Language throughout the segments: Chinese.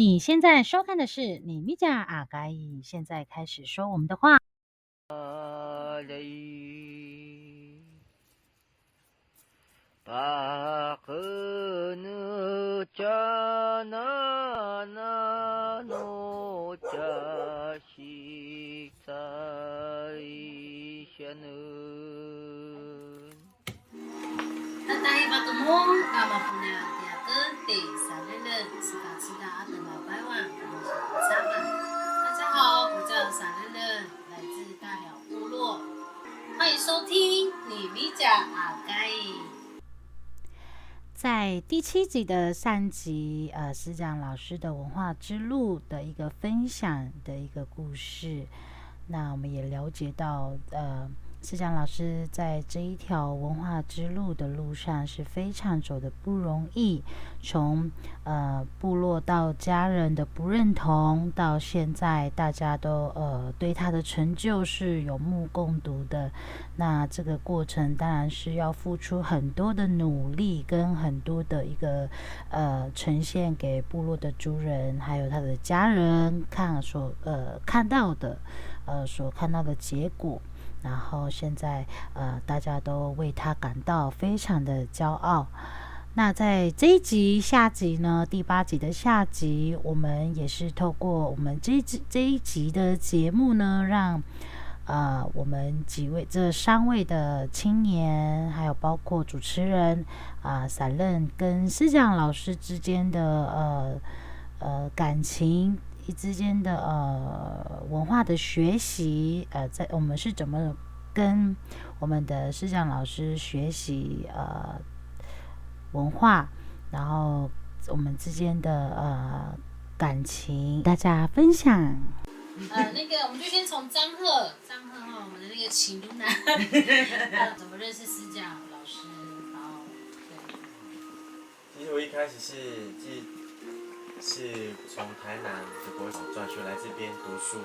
你现在收看的是你米甲阿盖伊，现在开始说我们的话。Tatay patumong kamapuna tiyaken di Salelen Sika阿等老白碗大家好，我叫萨乐乐，来自大寮部落，欢迎收听你米甲阿盖。在第7集的上集，师长老师的文化之路的一个分享的一个故事，那我们也了解到，师长老师在这一条文化之路的路上是非常走的不容易，从部落到家人的不认同，到现在大家都对他的成就是有目共睹的。那这个过程当然是要付出很多的努力，跟很多的一个呈现给部落的族人，还有他的家人看到的所看到的结果。然后现在大家都为他感到非常的骄傲。那在这一集下集呢，第8集的下集，我们也是透过我们这一集的节目呢，让我们这3位的青年，还有包括主持人散任跟师长老师之间的感情之间的文化的学习，在我们是怎么跟我们的师长老师学习文化，然后我们之间的感情，大家分享。我们就先从张赫哈，我们的那个情男，怎么认识师长老师？然后对。其实我一开始是从台南的国小转学来这边读书，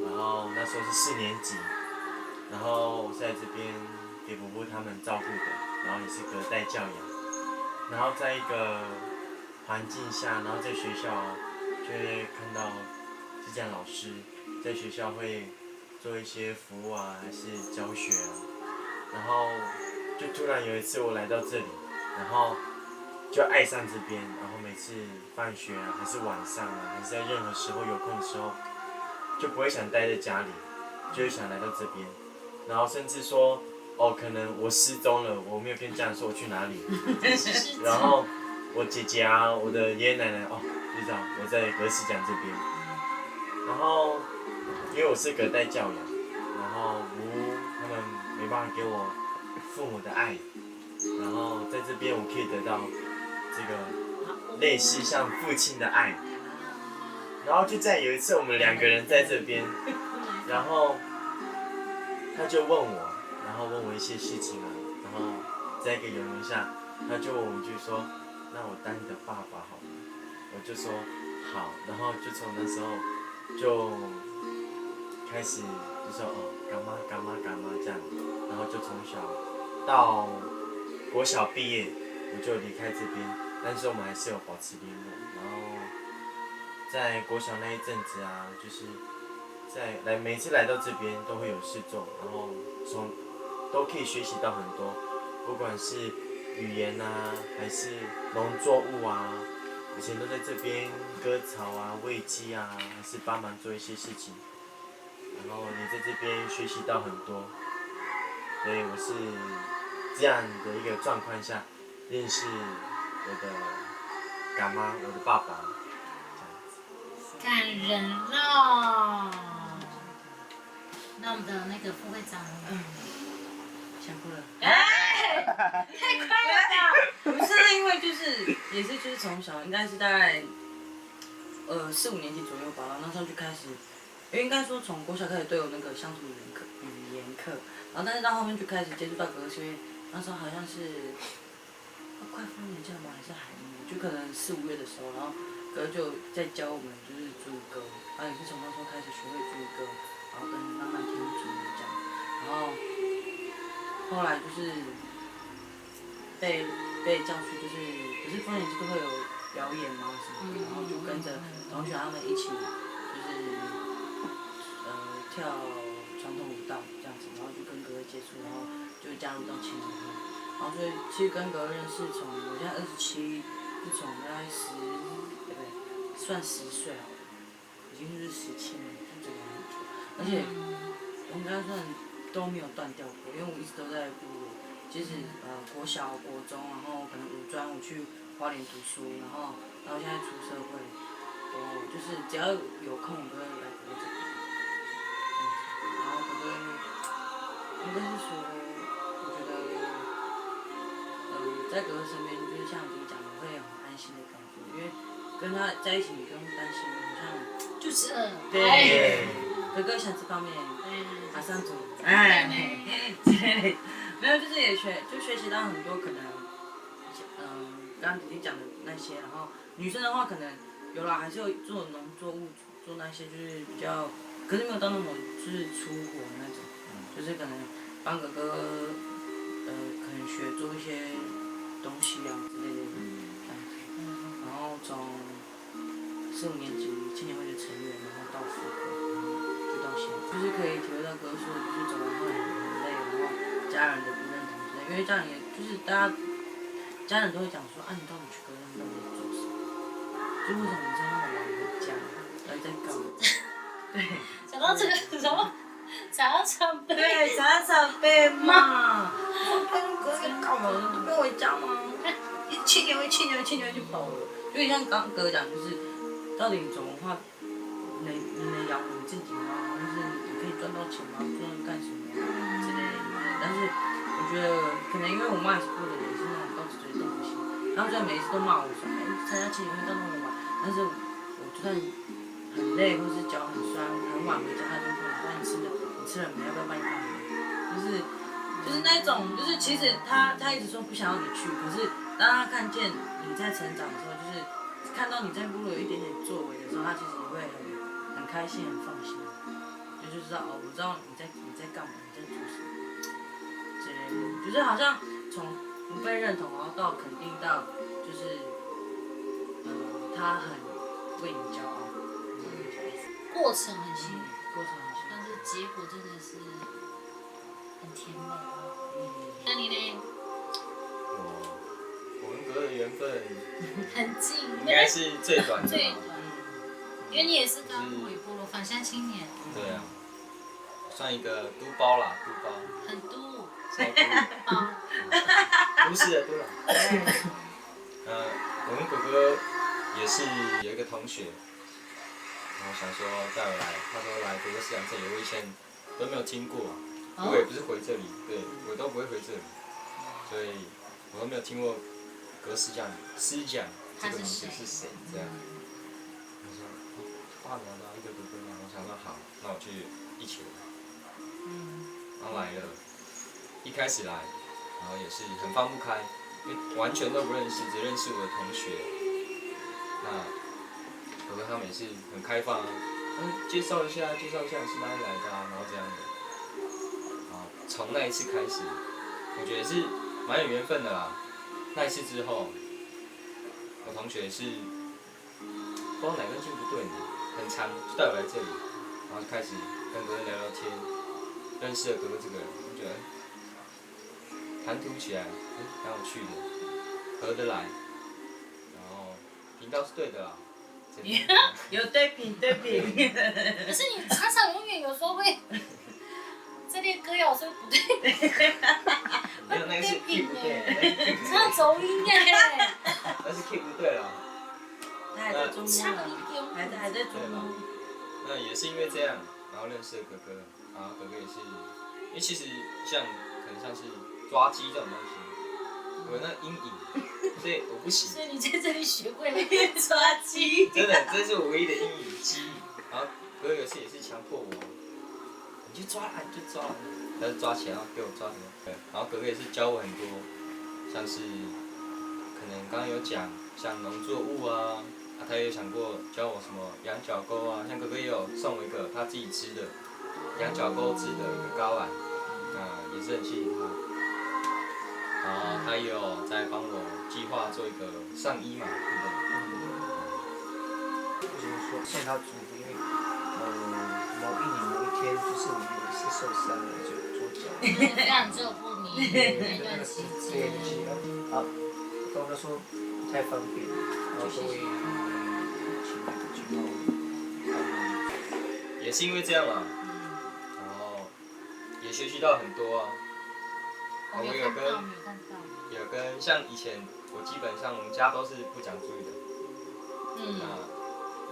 然后那时候是4年级，然后我是在这边给伯伯他们照顾的，然后也是隔代教养，然后在一个环境下，然后在学校就会看到师长老师在学校会做一些服务啊，还是教学啊，然后就突然有一次我来到这里，然后就爱上这边，然后每次放学啊，还是晚上啊，还是在任何时候有空的时候，就不会想待在家里，就会想来到这边，然后甚至说，可能我失踪了，我没有跟家人说我去哪里，然后我姐姐啊，我的爷爷奶奶，就这样，我在何师长这边，然后因为我是隔代教养，然后他们没办法给我父母的爱，然后在这边我可以得到这个类似像父亲的爱，然后就在有一次我们2个人在这边，然后他就问我一些事情啊，然后在一个游轮下，他就问我一句说，那我当你的爸爸好吗？我就说好，然后就从那时候就开始就说干妈这样，然后就从小到国小毕业我就离开这边，但是我们还是有保持联络。然后在国小那一阵子啊，就是每次来到这边都会有事做，然后都可以学习到很多，不管是语言啊，还是农作物啊，以前都在这边割草啊、喂鸡啊，还是帮忙做一些事情，然后也在这边学习到很多，所以我是这样的一个状况下认识我的干妈，我的爸爸，这样子。感人了。那我们的那个副会长，想哭了。太快了吧！不是因为也是从小应该是大概4、5年级左右吧，然后那时候就开始，因为应该说从国小开始都有那个乡土语言课，然后但是到后面就开始接触到格学，那时候好像是快丰年假吗还是海年，就可能4、5月的时候，然后哥就在教我们就是主语歌，然后也是从那时候开始学会主语歌，然后跟慢慢听主语这样，然后后来就是被教去，就是不是丰年祭都会有表演嘛什么的，然后就跟着同学他们一起就是跳传统舞蹈这样子，然后就跟哥哥接触，然后就加入到青年会，然后所以其实跟哥哥认识从我现在27，是从大概对不对，算10岁好了，已经是17年，就整个很久，而且我应该算都没有断掉过，因为我一直都在部落。即使国小、国中，然后可能五专我去花莲读书，然后现在出社会，我就是只要有空我都会来哥哥这边，然后哥哥应该是说，我觉得在哥哥身边就是像你讲的会很安心的感觉，因为跟他在一起你不用担心，好像就是对，哥哥想这方面马上走，之类的。没有，就是也学习到很多可能，刚刚弟弟讲的那些，然后女生的话可能有啦，还是有做农作物，做那些就是比较，可是没有到那种就是出火那种，就是可能帮哥哥，可能学做一些东西啊之类的，这样子，然后从4、5年级青年会的成员，然后到副歌，就到现在，就是可以体会到哥说的，就是走完会很累，然后。家人的不认同之类，因为家人也就是家人都会讲说啊，你到底去哥那边到底在做什么？就为什么你在那么晚回家，到底在干嘛？对。讲到这个什么，常常被。对，常常被骂。我跟哥在干嘛？都不用回家吗？一7年就跑了。所以像刚哥讲，就是到底走文化，能养活你自己吗？就是你可以赚到钱吗？赚到干什么之类的。但是我觉得可能因为我妈也是部落的，也是那种高级追动物型，然后虽然每一次都骂我说，参加青年会到那么晚，但是我就算很累或是脚很酸，很晚回家，他就说，你吃了没？要不要帮你按摩？就是那种，就是其实他一直说不想要你去，可是当他看见你在成长的时候，就是看到你在部落有一点点作为的时候，他其实也会很开心、很放心，就知道我知道你在干嘛，你在做什么。就是好像从不被认同，然后到肯定到，就是他很为你骄傲，过程很辛苦，但是结果真的是很甜美。那你呢？我跟哥的缘分很近，应该是最短的。最短，因为你也是刚回部落返乡青年。对啊，算一个都包啦，都包。很都。都市的都啦。我跟哥哥也是有一个同学，然后想说带我来，他说来哥哥饲养这里，我以前都没有听过，我也不是回这里，对我都不会回这里，所以我都没有听过哥师讲这个名字是谁这样。他说花苗的一个哥哥嘛，我想说好，那我去一起来。然后来了。一开始来，然后也是很放不开，因为完全都不认识，只认识我的同学。那哥哥他们也是很开放啊，介绍一下你是哪里来的啊，然后这样的。啊，从那一次开始，我觉得是蛮有缘分的啦。那一次之后，我同学是不知道哪根筋不对呢，很长就带我来这里，然后就开始跟哥哥聊聊天，认识了哥哥这个人，我觉得。谈吐起来，蛮有趣的，合得来，然后频道是对的啦。有对比。可是你常常永远有时候会，这列歌谣是不对。没有，那个是 key 不对，你唱走音耶。那是 key 不对啦。他还在中摸，还在中摸。那也是因为这样，然后认识了哥哥，然后哥哥也是，因为其实可能像是。抓鸡这种东西，我那阴影，所以我不行。所以你在这里学会了抓鸡。真的，这是我唯一的阴影鸡。然后哥哥有次也是强迫我，你就抓啦，你就抓啦，他就抓起来，然后给我抓起来。对，然后哥哥也是教我很多，像是可能刚刚有讲像农作物啊，他也有想过教我什么羊角沟啊，像哥哥也有送我一个他自己织的羊角沟织的一个高碗，也是很谢谢他。然后他也有在帮我计划做一个上衣嘛，对不对？送他祝福，因为某一年某一天，就是你有一次受伤了，就左脚。非常照顾你那段期对，间。就是到那时候不太方便，然后都会请那个军号也是因为这样啊，然后也学习到很多啊。我没有看到，没有看到。有跟像以前，我基本上我们家都是不讲族语的。那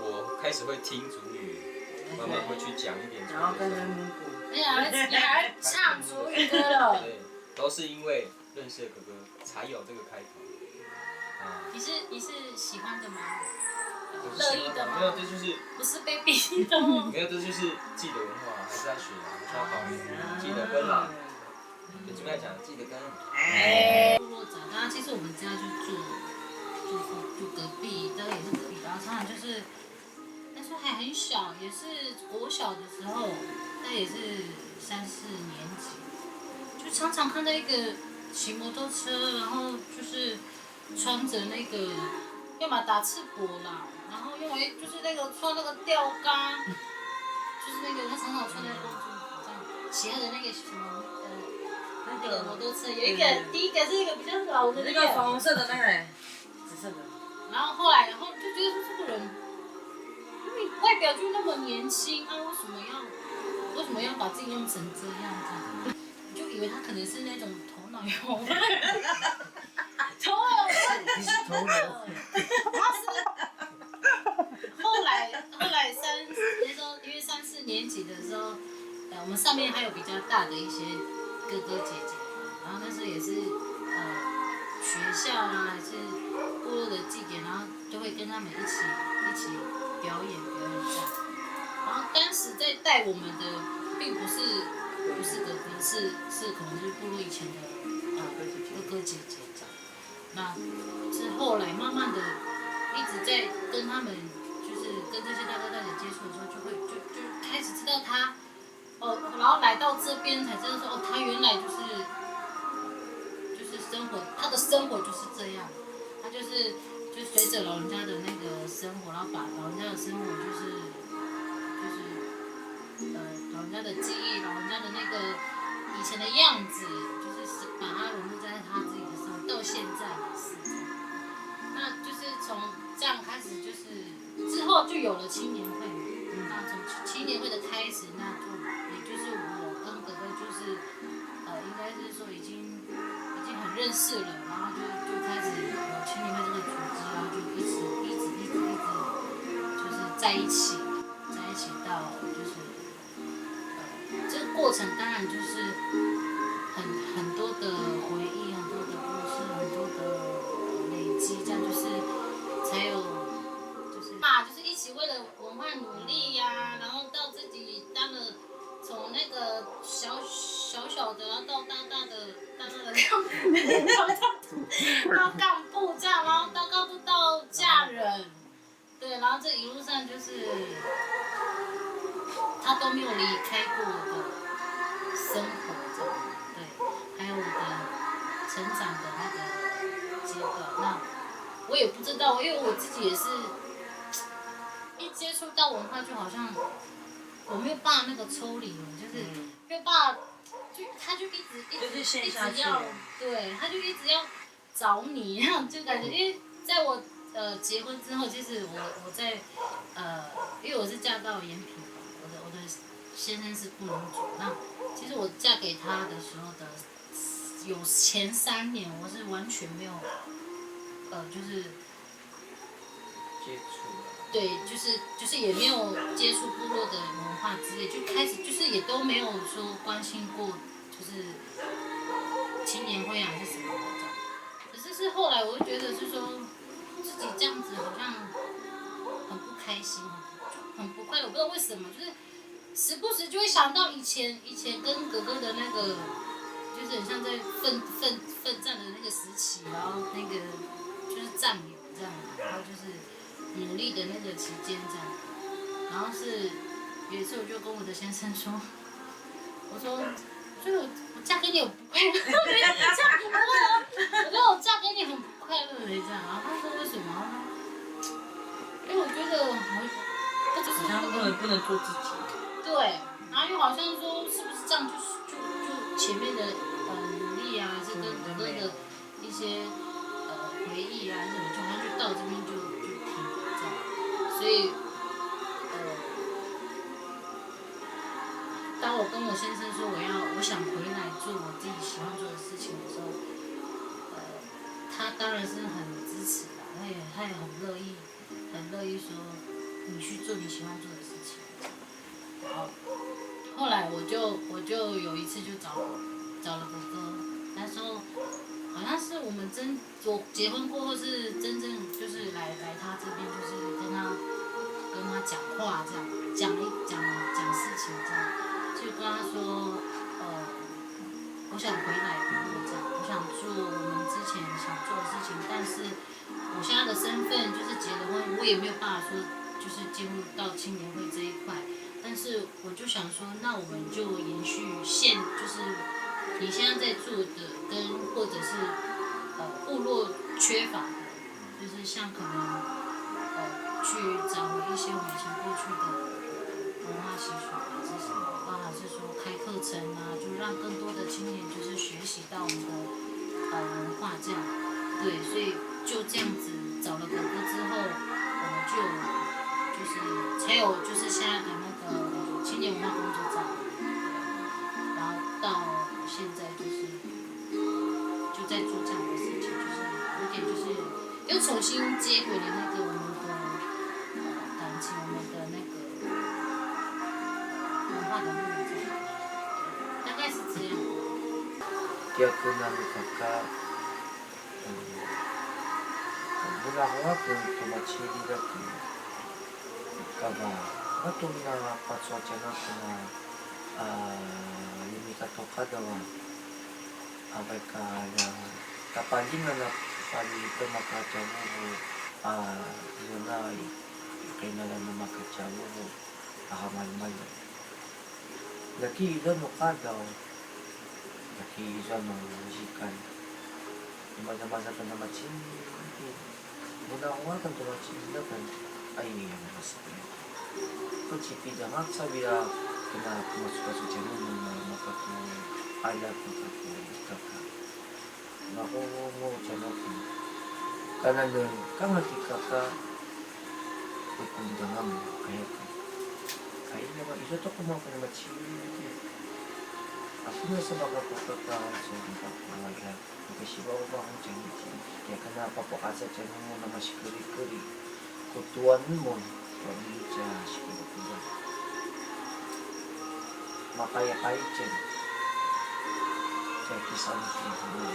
我开始会听族语，慢慢会去讲一点族语。然后跟人母鼓。你还唱族语歌了？对，都是因为认识了哥哥才有这个开头。你是喜欢的吗？不是乐意的吗？没有，这就是不是被逼的吗？没有，这就是自己的文化，还是要学啊，还是要保留，记得跟啊。就这么讲，记得跟。部落长大，其实我们家就住隔壁，大概也是隔壁，然后常常就是那时候还很小，也是国小的时候，那也是3、4年级，就常常看到一个骑摩托车，然后就是穿着那个，要么打赤膊啦，然后用为就是那个穿那个吊杆，就是那个他常常穿那个公主服这样，骑他的那个什么那个摩托车，有一个第一个是一个比较老的那个粉红色的那个，紫色的。然后后来就觉得说这个人，因为外表就那么年轻啊，为什么要把自己弄成这样子？你就以为他可能是那种头脑有问题，头脑有问题，你是头脑。后来那时候因为3、4年级的时候，我们上面还有比较大的一些哥哥姐姐，然后那时候也是学校啊还是部落的祭典，然后就会跟他们一起表演这样。然后当时在带我们的并不是哥哥，是可能是部落以前的哥哥姐姐这样。那是后来慢慢的一直在跟他们，就是跟这些大哥大姐接触的时候，就开始知道他然后来到这边才知道说他原来就是生活，他的生活就是这样，他就随着老人家的那个生活，然后把老人家的生活老人家的记忆，老人家的那个以前的样子，就是把它融入在他自己的生活，到现在也是这样。那就是从这样开始，就是之后就有了青年会，那从青年会的开始，那也就是我跟哥哥就是应该是说已经很认识了，然后就开始有青年会这个组织，然后就一直就是在一起到就是这个过程当然就是很多的回忆，很多的故事，很多的累积，这样就是才有就是一起为了文化努力呀，然后到自己当了从那个小的，然后到大大的干部，到干部这样，然后到干部到嫁人，对，然后这一路上就是他都没有离开过我的生活这样，对，还有我的成长的那个阶段，那我也不知道，因为我自己也是一接触到文化，就好像我没有办法那个抽离了，就是没有办法，他就一直要，对，他就一直要找你，然后就感觉，因为在我结婚之后，其实我在因为我是嫁到延平，我的先生是布农族，那其实我嫁给他的时候的有前3年，我是完全没有就是接触。对，就是也没有接触部落的文化之类，就开始就是也都没有说关心过，就是青年会啊还是什么的这样。可是后来我就觉得是说自己这样子好像很不开心，就很不快乐，我不知道为什么，就是时不时就会想到以前跟哥哥的那个，就是很像在奋战的那个时期，然后那个就是战友这样，然后就是努力的那个期间这样，然后是有一次我就跟我的先生说，我说，所以我嫁给你我不快乐，我说我嫁给你很不快乐这样，然后他说为什么？因为我觉得就是好像不能做自己。对，然后又好像说是不是这样就前面的努力啊，还是跟哥哥的一些回忆啊什么，就好像就到这边就停了这样，所以当我跟我先生说我想回来做我自己喜欢做的事情的时候，他当然是很支持的，他也很乐意说你去做你喜欢做的事情。然后后来我就有一次就找了哥哥，那时候好像是我结婚过后是真正就是来他这边就是跟他讲话这样，讲事情这样，就跟他说我想回来这样，我想做我们之前想做的事情，但是我现在的身份就是结了婚，我也没有办法说就是进入到青年会这一块，但是我就想说，那我们就延续就是你现在在做的或者是部落缺乏的，就是像可能去找回一些我们以前过去的文化习俗还是什么，还是说开课程啊，就让更多的青年就是学习到我们的文化这样，对，所以就这样子找了哥哥之后，我们就是才有就是现在的那个青年文化工作站，然后到现在就在做这样的事情，就是有点就是又重新接回了那个我们的感情，我们的那个文化的路这样，大概是这样。逆なのかか、mula ko nga kung tumachili na kung kaba atong na patswatya na kung limita to kadawa abay ka na kapagin na palito makatyawo yunay kay na lang makatyawo akamalmal laki ilan no kadaw laki ilan no musikan Masa-masa ka na machindi. Muna ako nga kang tumachindi na kan ay niya na masakit. Kung sipida nga, sabi na pinapumasuka sa mo na makapalap kaka. Naku mo, tiyan ako. Kanalang, kamati kaka, ipundangan mo, kaya ka. Kaya naman, ito to kumawa ka na machindi. Ako na sa mga pagkakaso ng pagkakawalan. Kasi bawa ba akong tiyan-tiyan. Kaya ka napapakasa tiyan mo na masikuri-kuri. Kutuan mo. Pwede siya sikuri-kuri. Makaya-kaya tiyan. Kaya kisan tiyan mo.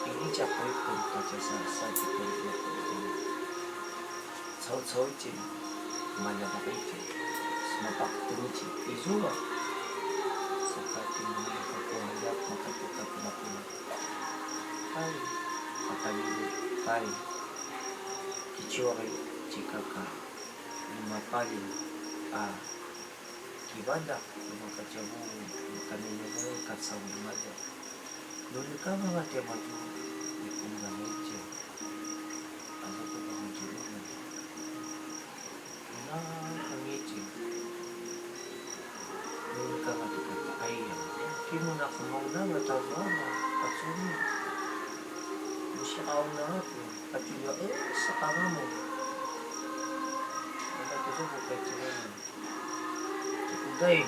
Ini siya po ipon ka siya sa sikuri-kuri. Sao-sao tiyan. Malabakay tiyan. Mapakatuni tiyan. Izuwa. Hai, matalibu, hai, kichore, chikaka, mapali, kibada, makachabu, kaninabu, katsawu mada. Dulu ka mga tematu, ipungan ito. Ano ko ba ang tulungan? Na, ang ito. Dulu ka nga tukakaiyan. Kimo na kumauna, matawala, patsuni. Siya na ako. At yung sa kama mo. Wala ko sa bukay sa kanya. Kuday.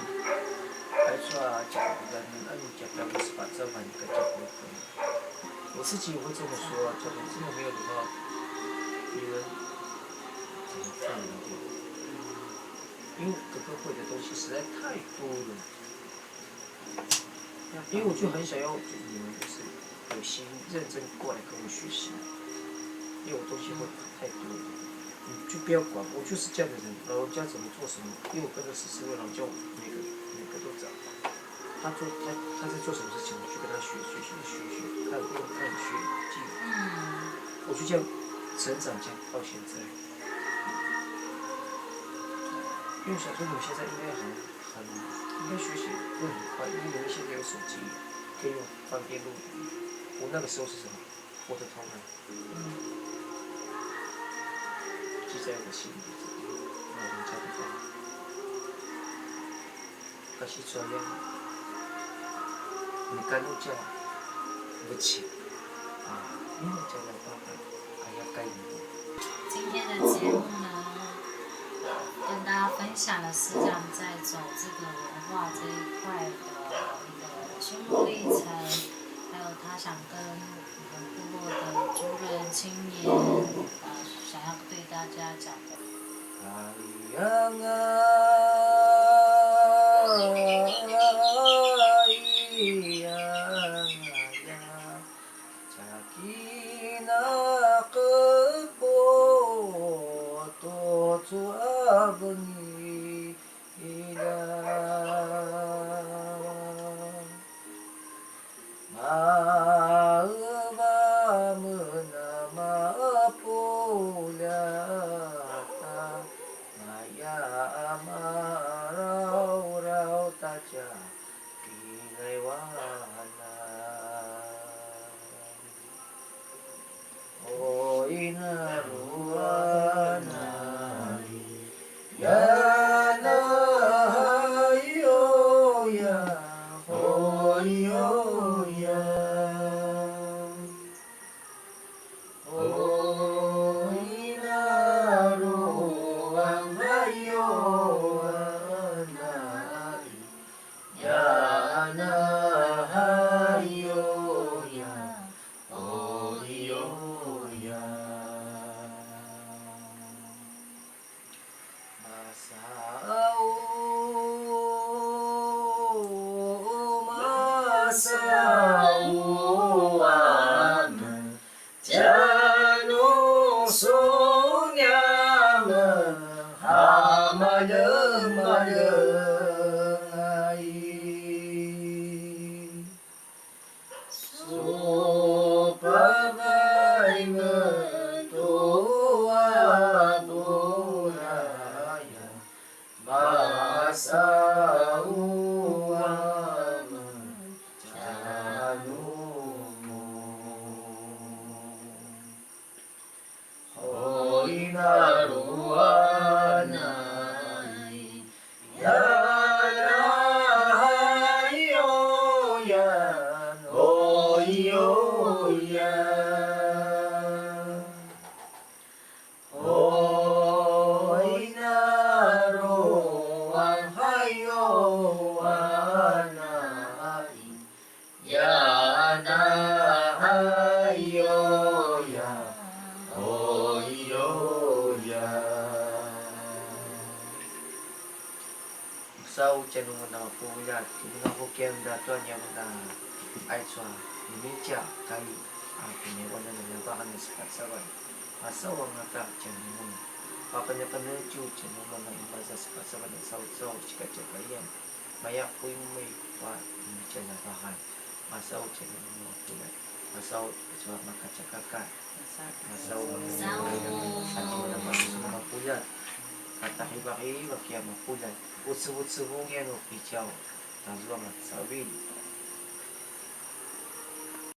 Kahit sa tsaka kudanin, ano tsaka ang spot sa van ka tsaka ko. 我自己也会这么说，这么没有的话，别人怎么看呢？因为哥哥会的东西实在太多了。因为我就很想要你们就是有心认真过来跟我学习，因为我东西会太多了，你就不要管，我就是这样的人，老人家怎么做什么，因为我跟着14位老教每个都长，他在做什么事情，我去跟他学，看学记，我就这样成长，这样到现在，因为我想说你们现在应该应该学习会很快，因为你们现在有手机，可以用方便录影。我那个时候是什么？我的头脑，记在我心里。我家的话，kasi soalnya nikano siya buci ini macam apa ayah kain 今天的节目呢，跟大家分享的是这样在走这个文化这一块的一个心路历程，还有他想跟我们部落的族人青年，想要对大家讲的。sau chân mình nào phụ ya thì nó phụ kem đã cho nhà mình là ai cho mình chả cái thì nếu mà mình có hành sự sao vậy mà sau mà ta chân mình apa nya penuju chân mình là bahasa sao vậy sau chỉ cái yang maya pui mai wa chân là bahan mà sau chân mình một phụ ya mà sau cho mà kakak mà sau mà phụ ya kata hibaki wakia mapulat utsu-utsu mungkin ukichao tazwa matsawin